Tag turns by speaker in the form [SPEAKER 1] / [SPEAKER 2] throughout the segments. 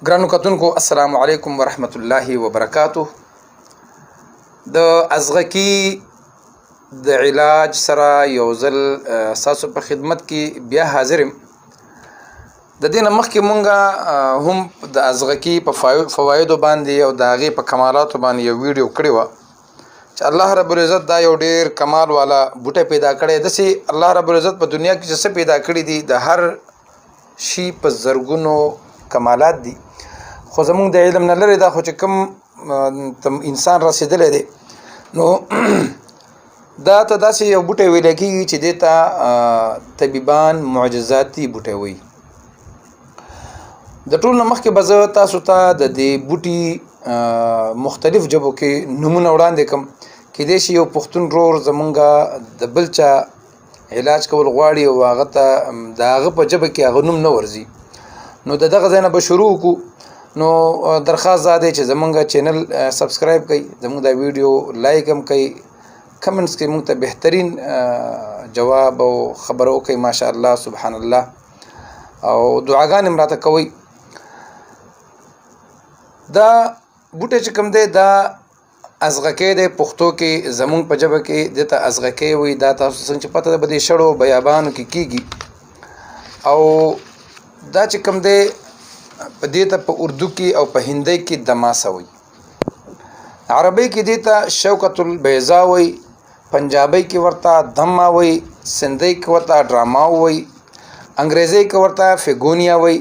[SPEAKER 1] ګرانو کتونکو السلام علیکم ورحمت الله وبرکاتو. د ازغکی د علاج سره یو ځل تاسو په خدمت کې بیا حاضر یم. د دې نه مخکې مونږه هم د ازغکی په فوایدو باندې او د هغې په کمالاتو باندې یو ویډیو کړی وه چې الله رب العزت دا یو ډیر کمال والا بوټی پیدا کړی. داسې الله رب العزت په دنیا کې چې څه پیدا کړي دي د هر شي په زرګونو کمالات دي، خو زمونږ د علم نه لري دا خو چې کوم انسان رسېدلی دی نو دا ته داسې یو بوټی ویلی کېږي چې دې ته طبیبان معجزاتي بوټی وایي. د ټول نه مخکې به زه تاسو ته د دې بوټي مختلف ژبو کې نومونه وړاندې کړم. کیدای شي یو پښتون ورور زمونږ د بل چا علاج کول غواړي او هغه ته د هغه په ژبه کې هغه نوم نه ورځي، نو د دغه ځای نه به شروع وکړو. نو درخواست دا دی چې زمونږ چینل سبسکرایب کړئ، زمونږ دا ویډیو لایک هم کړئ، کمنټس کې مونږ ته بهترین جواب او خبره وکړئ ماشاء الله سبحان الله، او دعاګانې هم راته کوئ. دا بوټی چې کوم دی دا ازغکی دی، پښتو کې زمونږ په ژبه کې دې ته ازغکی وایي. دا تاسو څنګه چې پته ده په دې شړو بیابانو کې کېږي، او دا چې کوم دی په دې ته په اردو کې او په هندۍ کې دماسه وایي، عربی کې دې ته شوکت البیضا وایي، پنجابی کې ورته دمه وایي، سندۍ کې ورته ډراما وایي، انګریزی کې ورته فیګونیا وایي،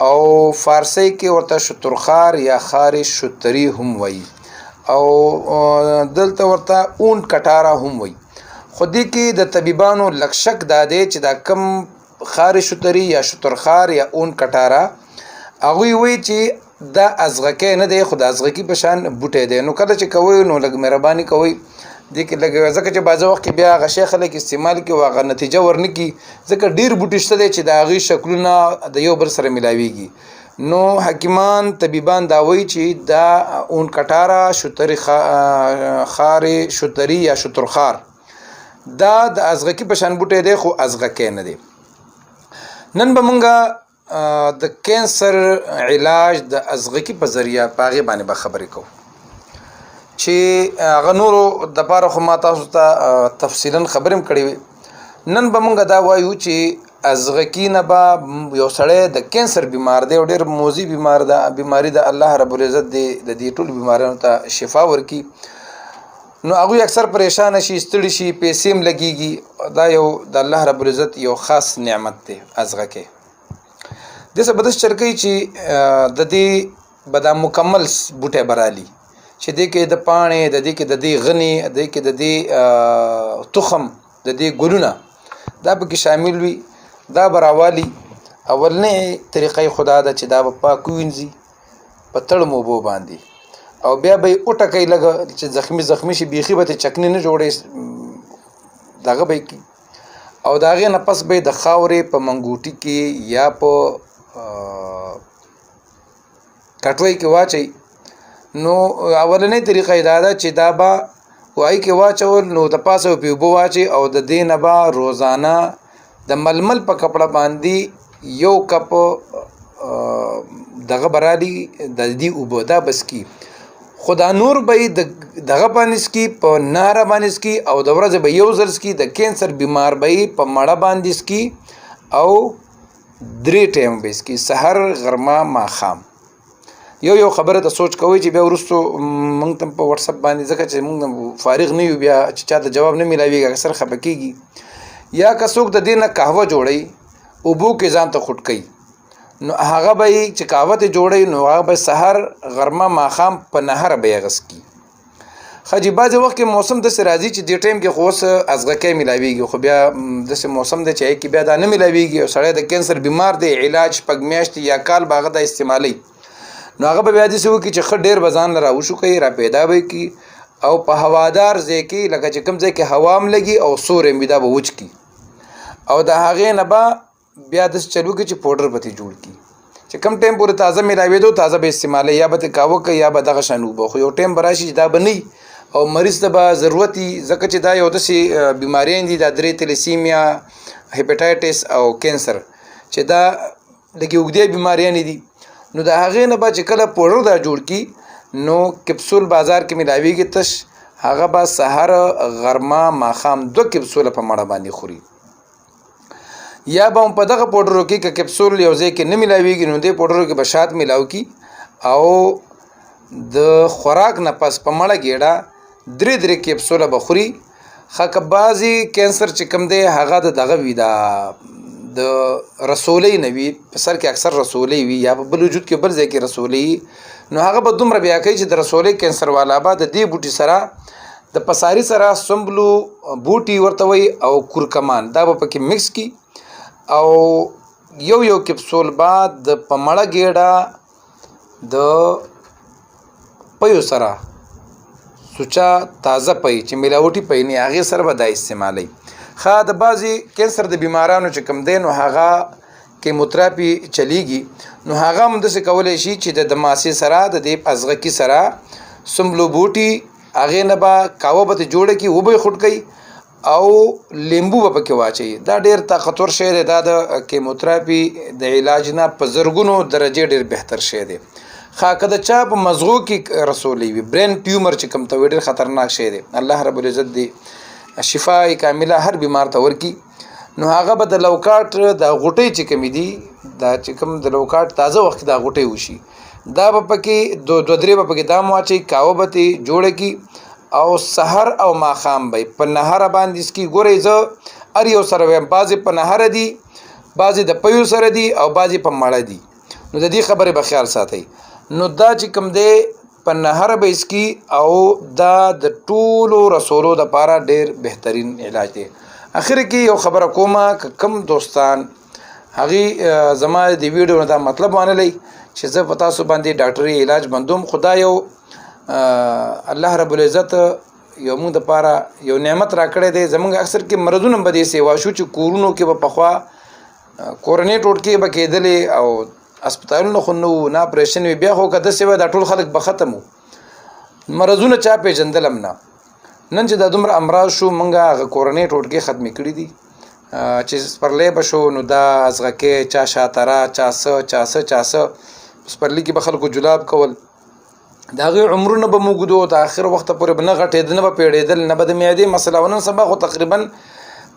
[SPEAKER 1] او فارسی کې ورته شترخار یا خار شتری هم وایي، او دلته ورته اون کټاره هم وایي. خو دې کې د طبیبانو لږ شک دا دی چې دا کم خار شتری یا شترخار یا اون کټاره هغوی وایي چې دا ازغکی نه دی، خو د ازغکي په شان بوټی دی. نو کله چې کوئ نو لږ مهرباني کوئ دې کې لږ، ځکه چې بعضې وخت کې بیا هغه شی خلک استعمال کړي او هغه نتیجه ورنه کړي، ځکه ډېر بوټي شته دی چې د هغې شکلونه د یو بل سره ملاویږي. نو حکیمان طبیبان دا وایي چې دا اون کټاره شتری خار شتری یا شترخار دا د ازغکي په شان بوټی دی، خو ازغکی نه دی. نن به مونږه د کینسر علاج د ازغکی په ذریعه په هغې باندې به خبرې کوو چې هغه نورو دپاره خو ما تاسو ته تفصیلا خبرې هم کړې وې. نن به مونږ دا وایو چې ازغکي نه به یو سړی د کینسر بیمار دی او ډېر موذي بیماري ده، الله رب العزت د دې ټولو بیماریانو ته شفا ورکړي. نو هغوی اکثر پریشانه شي، ستړي شي، پیسې هم لګېږي. دا یو د الله رب العزت یو خاص نعمت دی ازغکی. داسې به داسې چل کوي چې د دې به دا مکمل بوټی به رالي چې دې کې د پاڼې، د دې کې د دې غني، د دې کې د دې تخم، د دې ګلونه دا پکې شامل وي. دا به راوالي. اولنۍ طریقه خدا ده چې دا به پاک ووینځي په تړم اوبو باندې، او بیا به یې وټکوي لږه چې زخمي شي، بیخي به ترې چکنې نه جوړوي، دغه به یې کړي. او د هغې نه پس به یې د خاورې په منګوټي کې یا په کټوۍ کې واچوي. نو اولنۍ طریقه دا ده چې دا به وایي کې واچول، نو د پاسه به اوبه واچوي، او د دې نه به روزانه د ململ په کپړه باندې یو کپ دغه به رالي د دې اوبه دا بس کی. خو دا نور به یې دغه باندې څکي، په نهره باندې څکي، او د ورځې به یو ځل څکي. د کینسر بیمار به یې په مړه باندې څکي او 3 ټایم به یې څکي، سحر، غرمه، ماښام. یو خبره ته سوچ کوئ چې بیا وروستو موږ ته په وټساپ باندې، ځکه چې موږ فارغ نه یو، بیا چې چا ته جواب نه میلاویږي اکثر خفه کېږي. یا که څوک د دې نه قهوه جوړوي اوبو کې ځان ته خوټ کوي، نو هغه به یې چې قهوه ته جوړوي نو هغه به سحر، غرمه، ماښام په نهره به یې غسکي. خو چې بعضې وخت کې موسم داسې راځي چې دې ټایم کې خو اوس ازغکی میلاویږي، خو بیا داسې موسم دی چې هغې کې بیا دا نه میلاویږي، او سړی د کینسر بیمار دی، علاج 6 میاشتې یا کال به هغه دا استعمالوي. نو هغه به بیا داسې وکړي چې ښه ډېر به ځان له راوشوکوي، را پیدا به یې کړي، او په هوادار ځای کې لکه چې کوم ځای کې هوا هم لګي او سوری هم وي دا به وچ کړي، او د هغې نه به بیا داسې چل وکړي چې پوډر به ترې جوړ کړي چې کوم ټایم پورې تازه میلاوېدو تازه به استعمالوي، یا به ترې قهوه کوي یا به دغه شان اوبه. خو یو ټایم به راشي چې دا به نه وي، او مریض ته به ضرورت وي، ځکه چې دا یو داسې بیماریان دي، دا 3 تلیسیمیا، هیپاټایټس او کینسر، چې دا لږې اوږدې بیماریانې دي. نو د هغې نه به چې کله پوډر دا جوړ کی نو کپسول بازار کې ملاویږي تش هغه به سحر غرمه ماښام 2 کپسوله په مړه باندې خوري یا به په دغه پوډرو کې که کپسول یو ځای کې نه ملاویږي نو دې پوډرو کې به شات ملاو کی او د خوراک نه پس په مړه ګیډه 3 کپسوله به خوري خکه بعضې کینسر چې کوم دی هغه دغه وي د رسولۍ نه وي په سر کې اکثر رسولۍ وي یا په بل وجود کې بل ځای کې رسولۍ نو هغه به دومره بیا کوي چې د رسولۍ کینسر والا به د دې بوټي سره د پساري سره سمبلو بوټي ورته وي او کورکمان دا به پکې مکس کی او یو کپسول بعد د په مړه ګیډه د پيو سره سوچا تازه پي چې ملاوټي پي نه هغه سره به دا استعمالي خا د بازي کینسر د بیمارانو چې کم دین او هغه کیموتراپي چلیږي نو هغه هم د څه کولای شي چې د ماسي سره د دې ازغه کی سره سملو بوټي هغه نه با کاوه به جوړ کی و به خټ کی او لیمبو به پکې واچي دا ډیر طاقتور شی دی دا د کیموتراپي د علاج نه په زرګونو درجه ډیر بهتر شی دی خاکه د چا په مزغو کې رسولي وي برین ټیومر چې کم ته ډیر خطرناک شی دی الله رب العزت دی شفای کامله هر بیمار ته ورکی نو هغه به د لوکاټ د غټي چې کمی دي دا چې کم د لوکاټ تازه وخت د غټي وشي دا به پکې 2-3 به پکې دام واچي کاوه به جوړ کی او سحر او ماخام به په نهر باندې اسکی ګورې ز ار یو سره ویم بازي په نهر دي بازي د پيو سره دي او بازي په مړه دي نو د دې خبره به خیال ساتي نو دا چې کم دی په نهر به اسکی او دا د ټولو رسولو د پاره ډیر بهترین علاج دی اخر کې یو خبره کومه کم دوستان هغه زما د ویډیو نه دا مطلب وانه چې زه پتا سو باندې ډاکټري علاج بندوم خدا یو الله رب العزت یو موږ د پاره یو نعمت را کړی دی زمونږ اکثر کې مرزونه بده سیوا شو چې کورونو کې په پخوا کورنۍ ټوټ کې به کېدلې او هسپتالونو خو نو نه اپریشن بیا خو کده سیوا د ټول خلک به ختمو مرزونه چا پیژندلم نه نن چې د دومره امراض شو مونږه کورنۍ ټوټ کې ختمې کړې دي چې پرلې بشو نو دا ازغه کې چا شاترا چا پرلې کې به خلکو جلاب کول دا غي عمرونه به موجودو د اخر وخت پورې بنه غټېد نه به پیړېدل نه به د معدې مسله ونن سبا خو تقریبا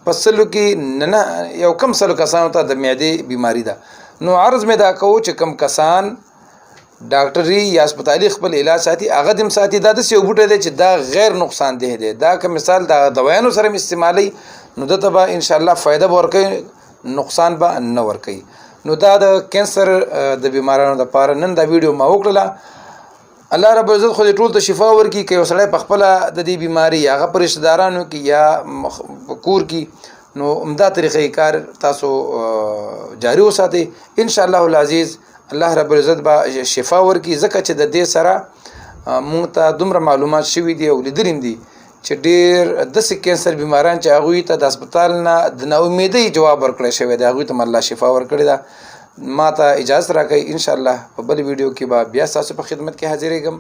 [SPEAKER 1] پسلو کې نه یو کم سلو کسانو ته د معدې بیماری ده نو عرض مې دا کو چې کم کسان ډاکټري یا هسپتالي خپل علاج ساتي هغه دم ساتي دا د سیو بوټه دی چې دا غیر نقصان ده دی دا که مثال دا دوايانو سره استعمالي نو دته به ان شاء الله فائدہ ورکړي نقصان به نه ورکړي نو دا د کینسر د بیمارانو لپاره نن دا ویډیو ما وکړه الله رب عزت خو دې ټول ته شفا ورکړي که وسړی په خپل د دې بیماری هغه پر رشتہ دارانو کې یا کور کې نو عمده طریقې کار تاسو جاری وساتئ ان شاء الله العزیز الله رب العزت با شفا ورکړي ځکه چې د دې سره مونږ ته دومره معلومات شوي دي او لیدلیم دي چې ډېر داسې کینسر بیماران چې هغوی ته د هسپتال نه د ناامیدۍ جواب ورکړی شوی دی هغوی ته الله شفا ورکړې ده ما ته اجازه راکړئ ان شاء الله په بل ویډیو کې به بیا ستاسو په خدمت کې حاضرېږم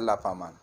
[SPEAKER 1] الله پامان